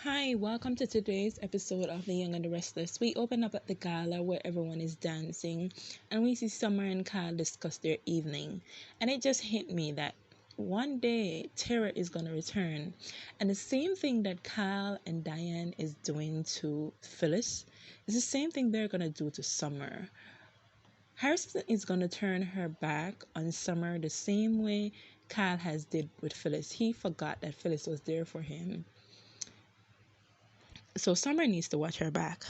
Hi, welcome to today's episode of The Young and the Restless. We open up at the gala where everyone is dancing, and we see Summer and Kyle discuss their evening. And it just hit me that one day Tara is going to return, and the same thing that Kyle and Diane is doing to Phyllis is the same thing they're going to do to Summer. Harrison is going to turn her back on Summer the same way Kyle has did with Phyllis. He forgot that Phyllis was there for him. So Summer needs to watch her back.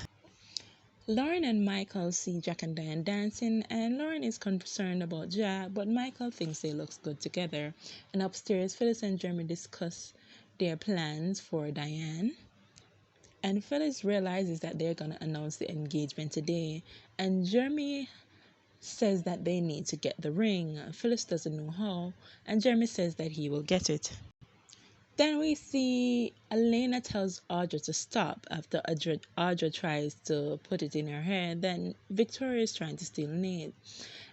Lauren and Michael see Jack and Diane dancing, and Lauren is concerned about Jack, but Michael thinks they look good together. And upstairs, Phyllis and Jeremy discuss their plans for Diane. And Phyllis realizes that they're going to announce the engagement today. And Jeremy says that they need to get the ring. Phyllis doesn't know how, and Jeremy says that he will get it. Then we see Alana tells Audra to stop after Audra tries to put it in her hair. Then Victoria is trying to steal Nate.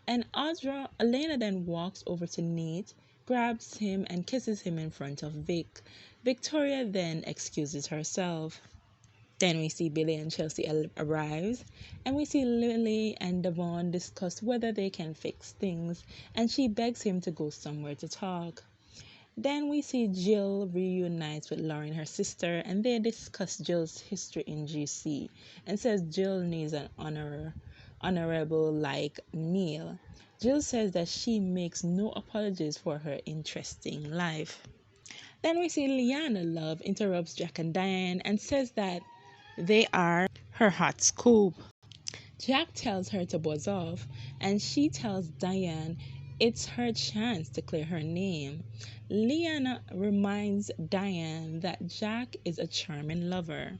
And Alana then walks over to Nate, grabs him and kisses him in front of Vic. Victoria then excuses herself. Then we see Billy and Chelsea arrives, and we see Lily and Devon discuss whether they can fix things, and she begs him to go somewhere to talk. Then we see Jill reunites with Lauren, her sister, and they discuss Jill's history in GC and says Jill needs an honorable like Neil. Jill says that she makes no apologies for her interesting life. Then we see Liana Love interrupts Jack and Diane and says that they are her hot scoop. Jack tells her to buzz off, and she tells Diane it's her chance to clear her name. Liana reminds Diane that Jack is a charming lover.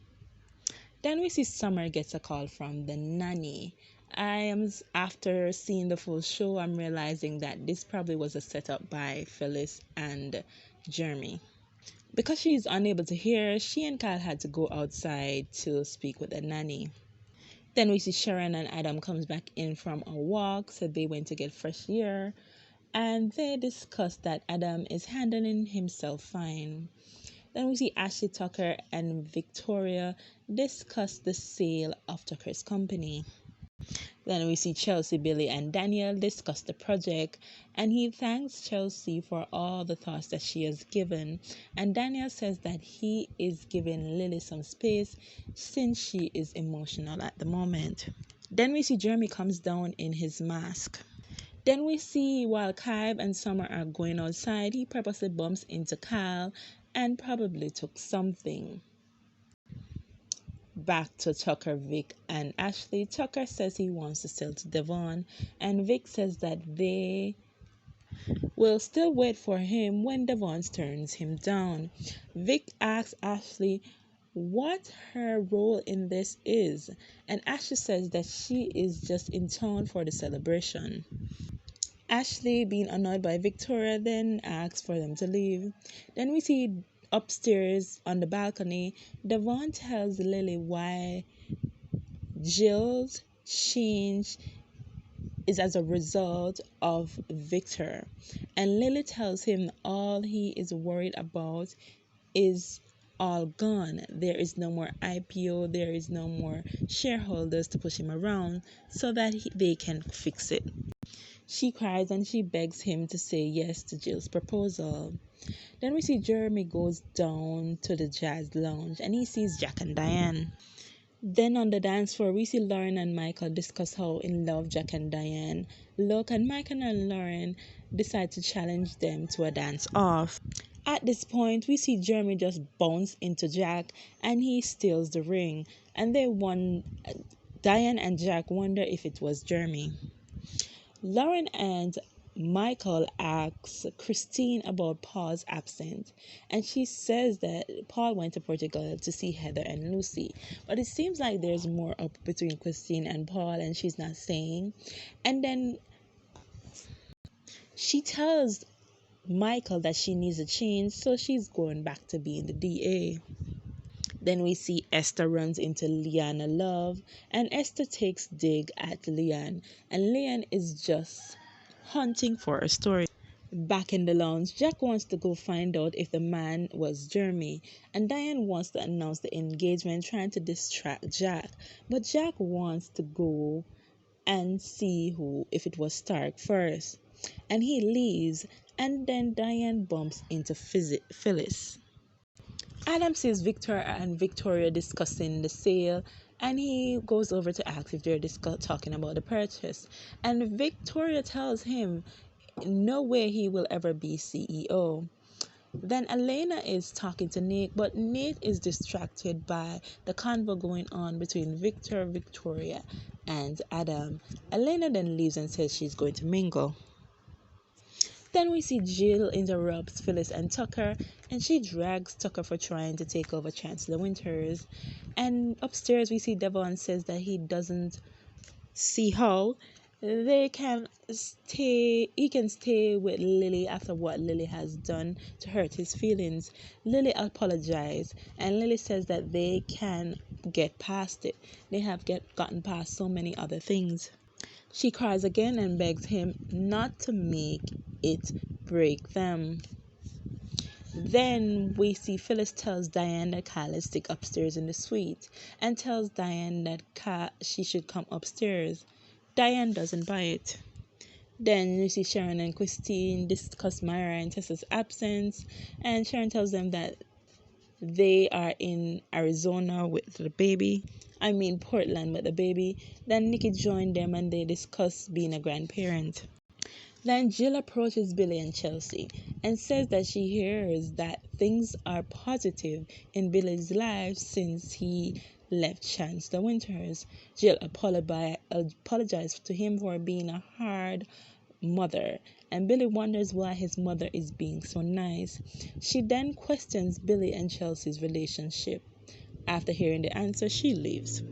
Then we see Summer gets a call from the nanny. After seeing the full show, I'm realizing that this probably was a setup by Phyllis and Jeremy. Because she is unable to hear, she and Kyle had to go outside to speak with the nanny. Then we see Sharon and Adam comes back in from a walk, said they went to get fresh air, and they discuss that Adam is handling himself fine. Then we see Ashley Tucker and Victoria discuss the sale of Tucker's company. Then we see Chelsea, Billy, and Daniel discuss the project, and he thanks Chelsea for all the thoughts that she has given. And Daniel says that he is giving Lily some space since she is emotional at the moment. Then we see Jeremy comes down in his mask. Then we see while Kyle and Summer are going outside, he purposely bumps into Kyle and probably took something. Back to Tucker, Vic, and Ashley. Tucker says he wants to sell to Devon, and Vic says that they will still wait for him when Devon turns him down. Vic asks Ashley what her role in this is, and Ashley says that she is just in town for the celebration. Ashley, being annoyed by Victoria, then asks for them to leave. Then we see upstairs on the balcony, Devon tells Lily why Jill's change is as a result of Victor. And Lily tells him all he is worried about is all gone. There is no more IPO, there is no more shareholders to push him around so that they can fix it. She cries and she begs him to say yes to Jill's proposal. Then we see Jeremy goes down to the jazz lounge and he sees Jack and Diane. Then on the dance floor, we see Lauren and Michael discuss how in love Jack and Diane look, and Michael and Lauren decide to challenge them to a dance off. At this point, we see Jeremy just bounce into Jack and he steals the ring, and Diane and Jack wonder if it was Jeremy. Lauren and Michael asks Christine about Paul's absence, and she says that Paul went to Portugal to see Heather and Lucy. But it seems like there's more up between Christine and Paul, and she's not saying. And then she tells Michael that she needs a change, so she's going back to being the DA. Then we see Esther runs into Liana Love, and Esther takes dig at Leanne, and Leanne is just hunting for a story. Back in the lounge, Jack wants to go find out if the man was Jeremy, and Diane wants to announce the engagement, trying to distract Jack. But Jack wants to go and see who if it was Stark first. And he leaves, and then Diane bumps into Phyllis. Adam sees Victor and Victoria discussing the sale, and he goes over to ask if they're talking about the purchase. And Victoria tells him no way he will ever be CEO. Then Alana is talking to Nate, but Nate is distracted by the convo going on between Victor, Victoria, and Adam. Alana then leaves and says she's going to mingle. Then we see Jill interrupts Phyllis and Tucker, and she drags Tucker for trying to take over Chancellor Winters. And upstairs we see Devon says that he doesn't see how they can he can stay with Lily after what Lily has done to hurt his feelings. Lily apologized, and Lily says that they can get past it. They have gotten past so many other things. She cries again and begs him not to make it break them. Then we see Phyllis tells Diane that Kyle is sick upstairs in the suite, and tells Diane that she should come upstairs. Diane doesn't buy it. Then we see Sharon and Christine discuss Myra and Tessa's absence, and Sharon tells them that they are in Arizona with the baby. Portland with the baby. Then Nikki joined them and they discuss being a grandparent. Then Jill approaches Billy and Chelsea and says that she hears that things are positive in Billy's life since he left Chancellor Winters. Jill apologized to him for being a hard mother, and Billy wonders why his mother is being so nice. She then questions Billy and Chelsea's relationship. After hearing the answer, she leaves.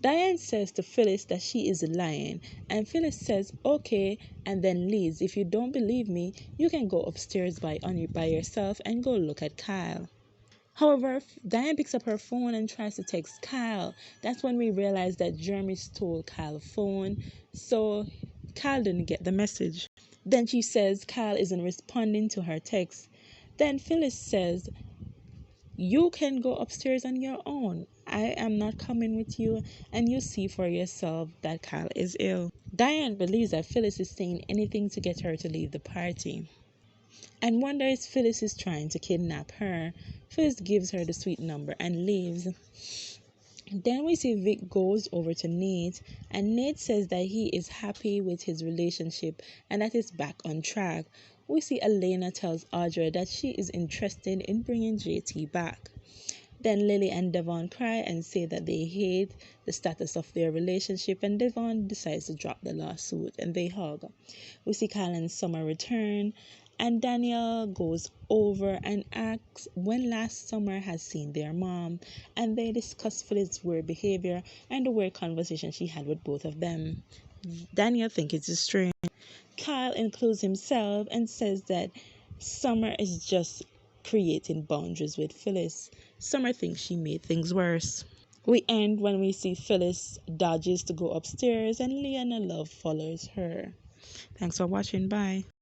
Diane says to Phyllis that she is lying, and Phyllis says okay and then leaves. If you don't believe me, you can go upstairs by yourself and go look at Kyle. However, Diane picks up her phone and tries to text Kyle. That's when we realize that Jeremy stole Kyle's phone, so Kyle didn't get the message. Then she says Kyle isn't responding to her text. Then Phyllis says, you can go upstairs on your own. I am not coming with you, and you see for yourself that Kyle is ill. Diane believes that Phyllis is saying anything to get her to leave the party, and wonders if Phyllis is trying to kidnap her. Phyllis gives her the suite number and leaves. Then we see Vic goes over to Nate, and Nate says that he is happy with his relationship and that it's back on track. We see Alana tells Audrey that she is interested in bringing JT back. Then Lily and Devon cry and say that they hate the status of their relationship, and Devon decides to drop the lawsuit and they hug. We see Kyle and Summer return, and Daniel goes over and asks when last Summer has seen their mom, and they discuss Phyllis' weird behavior and the weird conversation she had with both of them. Daniel thinks it's strange. Kyle includes himself and says that Summer is just creating boundaries with Phyllis. Summer thinks she made things worse. We end when we see Phyllis dodges to go upstairs and Leah and Love follows her. Thanks for watching. Bye.